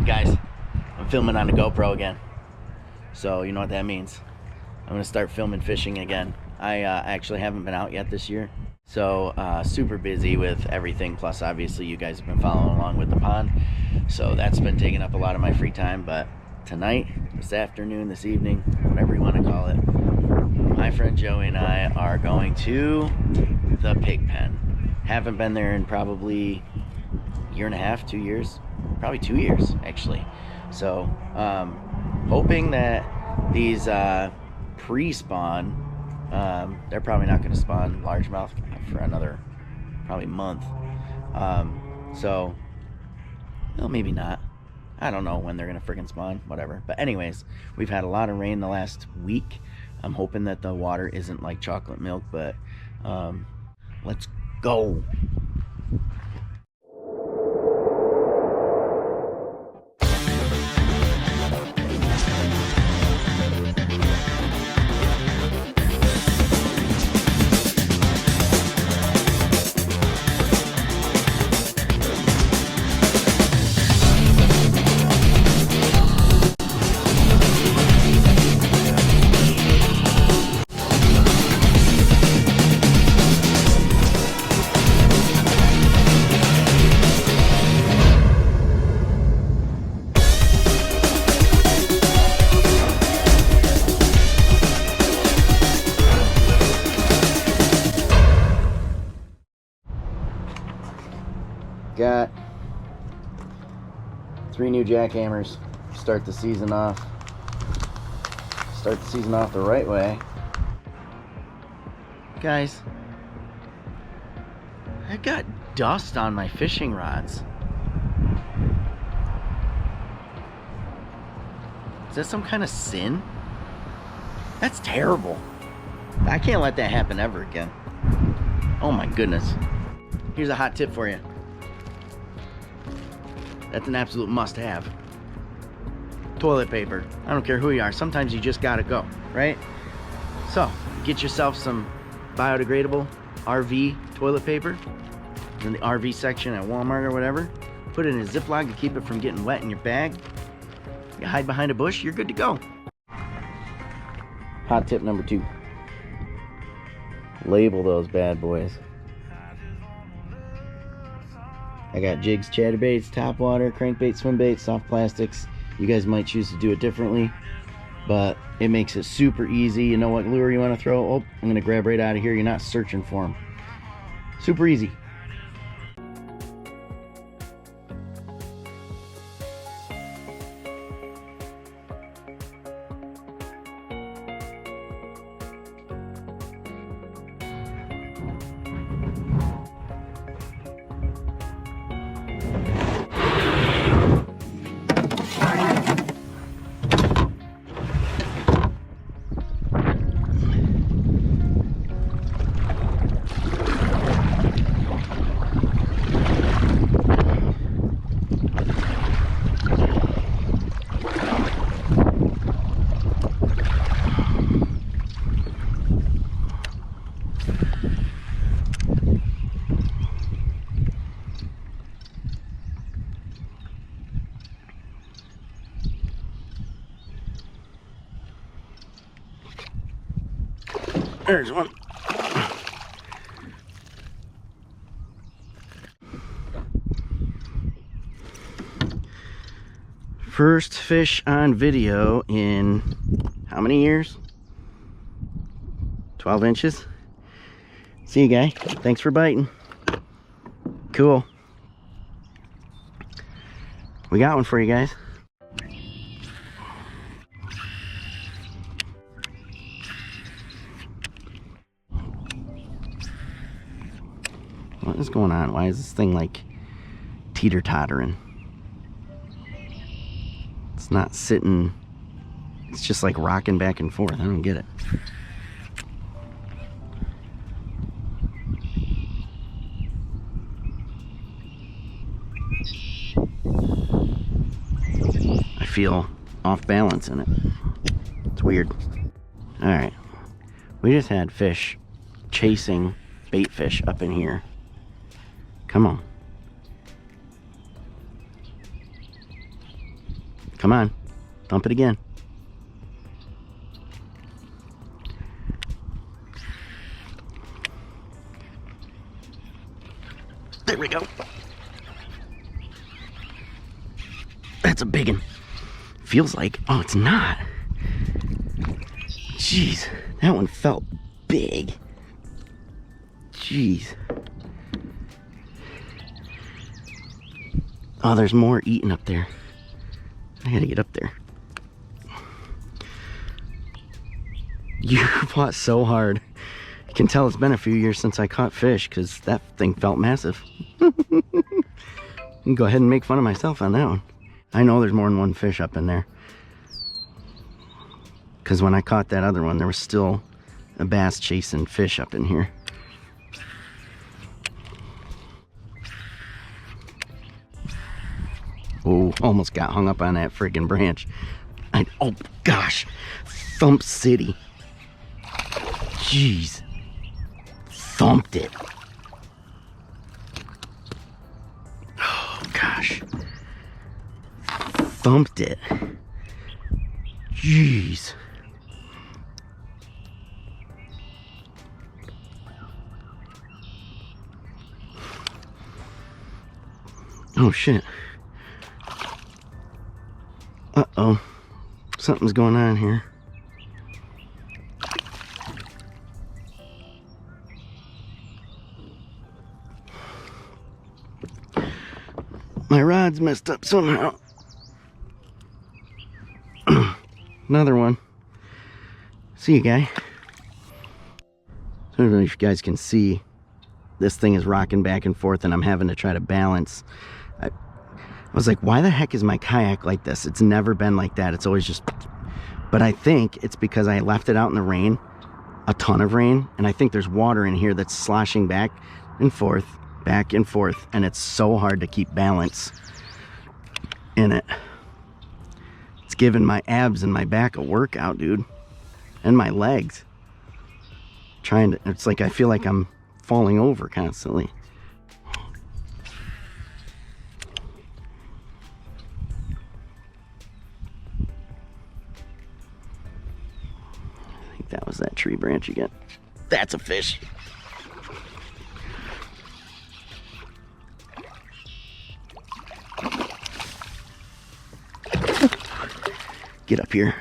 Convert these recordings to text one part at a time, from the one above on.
Guys, I'm filming on the GoPro again. So you know what that means. I'm gonna start filming fishing again. I actually haven't been out yet this year. So super busy with everything. Plus obviously you guys have been following along with the pond. So that's been taking up a lot of my free time. But tonight, this afternoon, this evening, whatever you want to call it, my friend Joey and I are going to the pig pen. Haven't been there in probably a year and a half, 2 years. Probably 2 years actually. So hoping that these pre-spawn, they're probably not going to spawn largemouth for another probably month. So well, maybe not. I don't know when they're gonna freaking spawn, whatever. But anyways, we've had a lot of rain the last week. I'm hoping that the water isn't like chocolate milk, but let's go. Got 3 new jackhammers. Start the season off the right way. Guys, I got dust on my fishing rods. Is that some kind of sin? That's terrible. I can't let that happen ever again. Oh my goodness. Here's a hot tip for you. That's an absolute must-have. Toilet paper. I don't care who you are. Sometimes you just gotta go, right? So, get yourself some biodegradable RV toilet paper in the RV section at Walmart or whatever. Put it in a Ziploc to keep it from getting wet in your bag. You hide behind a bush, you're good to go. Hot tip number 2. Label those bad boys. I got jigs, chatterbaits, topwater, crankbait, swim soft plastics. You guys might choose to do it differently, but it makes it super easy. You know what lure you want to throw? Oh, I'm going to grab right out of here. You're not searching for them. Super easy. There's one. First fish on video in how many years? 12 inches. See you, guy. Thanks for biting. Cool. We got one for you guys. What is going on? Why is this thing like teeter-tottering? It's not sitting. It's just like rocking back and forth. I don't get it. I feel off balance in it. It's weird. All right. We just had fish chasing bait fish up in here. Come on. Come on, dump it again. There we go. That's a big one. Feels like, oh, it's not. Jeez, that one felt big. Jeez. Oh, there's more eating up there. I gotta get up there. You fought so hard. You can tell it's been a few years since I caught fish because that thing felt massive. You can go ahead and make fun of myself on that one. I know there's more than one fish up in there. Because when I caught that other one, there was still a bass chasing fish up in here. Oh, almost got hung up on that freaking branch. Oh gosh, Thump City. Jeez, thumped it. Oh gosh, thumped it. Jeez. Oh shit. Uh-oh. Something's going on here. My rod's messed up somehow. Another one. See you, guy. I don't know if you guys can see. This thing is rocking back and forth and I'm having to try to balance. I was like, why the heck is my kayak like this? It's never been like that. It's always just... But I think it's because I left it out in the rain, a ton of rain, and I think there's water in here that's sloshing back and forth, and it's so hard to keep balance in it. It's giving my abs and my back a workout, dude, and my legs. It's like I feel like I'm falling over constantly. I think that was that tree branch again. That's a fish. Get up here.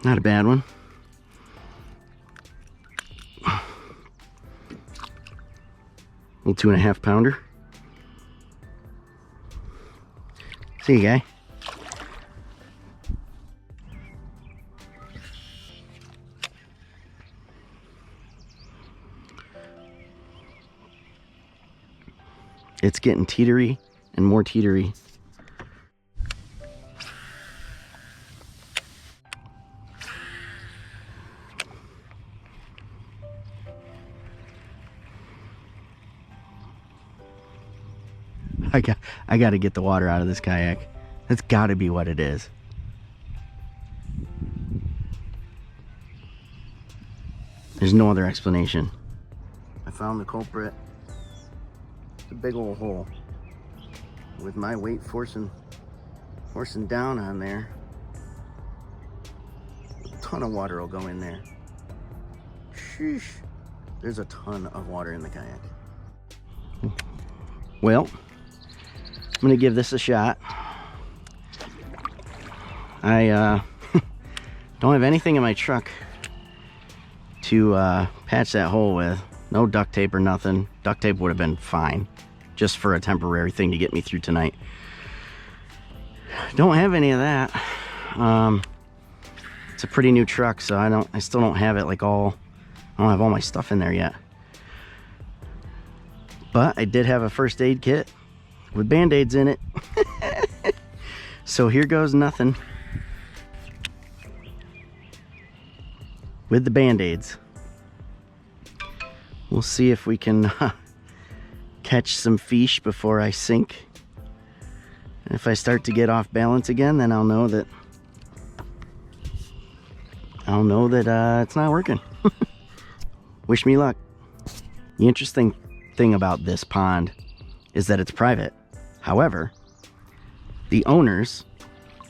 Not a bad one. Little 2.5 pounder. See you, guy. It's getting teetery and more teetery. I got to get the water out of this kayak. That's got to be what it is. There's no other explanation. I found the culprit. It's a big old hole. With my weight forcing down on there, a ton of water will go in there. Sheesh. There's a ton of water in the kayak. Well, I'm gonna give this a shot. I don't have anything in my truck to patch that hole with. No duct tape or nothing. Duct tape would have been fine, just for a temporary thing to get me through tonight. Don't have any of that. It's a pretty new truck, so I still don't have it like all. I don't have all my stuff in there yet. But I did have a first aid kit with band-aids in it. So here goes nothing with the band-aids. We'll see if we can catch some fish before I sink. And if I start to get off balance again, then I'll know that I'll know that it's not working. Wish me luck. The interesting thing about this pond is that it's private. However, the owners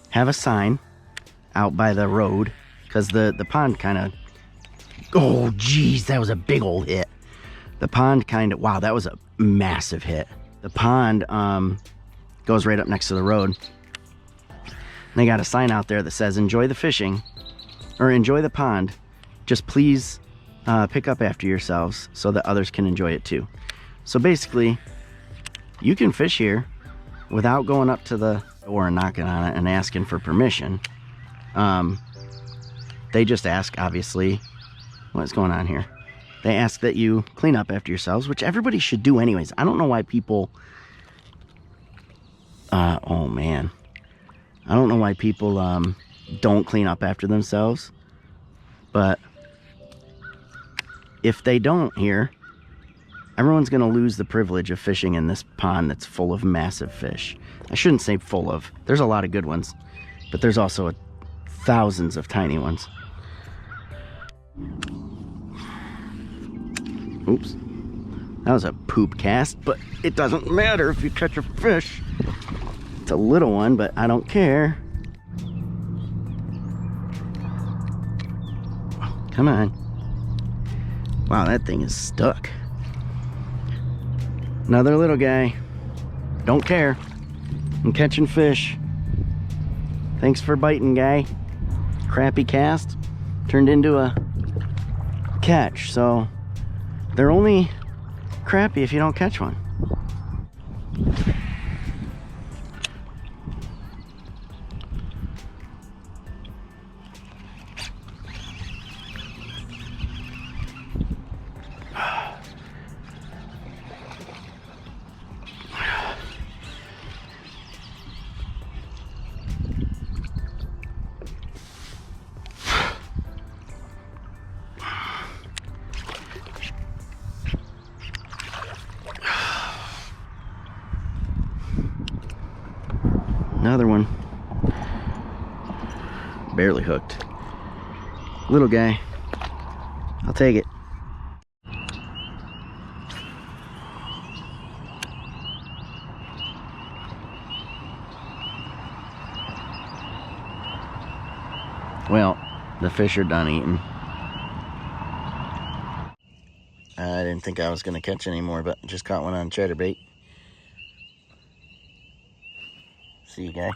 have a sign out by the road because the pond kind of, oh geez, that was a big old hit. The pond kind of, wow, that was a massive hit. The pond goes right up next to the road. And they got a sign out there that says, enjoy the fishing, or enjoy the pond. Just please pick up after yourselves so that others can enjoy it too. So basically, you can fish here without going up to the door and knocking on it and asking for permission. They just ask, obviously, what's going on here? They ask that you clean up after yourselves, which everybody should do anyways. I don't know why people, oh man. I don't know why people don't clean up after themselves. But if they don't here, everyone's going to lose the privilege of fishing in this pond that's full of massive fish. I shouldn't say full of. There's a lot of good ones, but there's also thousands of tiny ones. Oops. That was a poop cast, but it doesn't matter if you catch a fish. It's a little one, but I don't care. Come on. Wow, that thing is stuck. Another little guy. Don't care. I'm catching fish. Thanks for biting, guy. Crappy cast turned into a catch, so they're only crappy if you don't catch one. Another one. Barely hooked. Little guy. I'll take it. Well, the fish are done eating. I didn't think I was going to catch any more, but just caught one on chatterbait. See you, guy.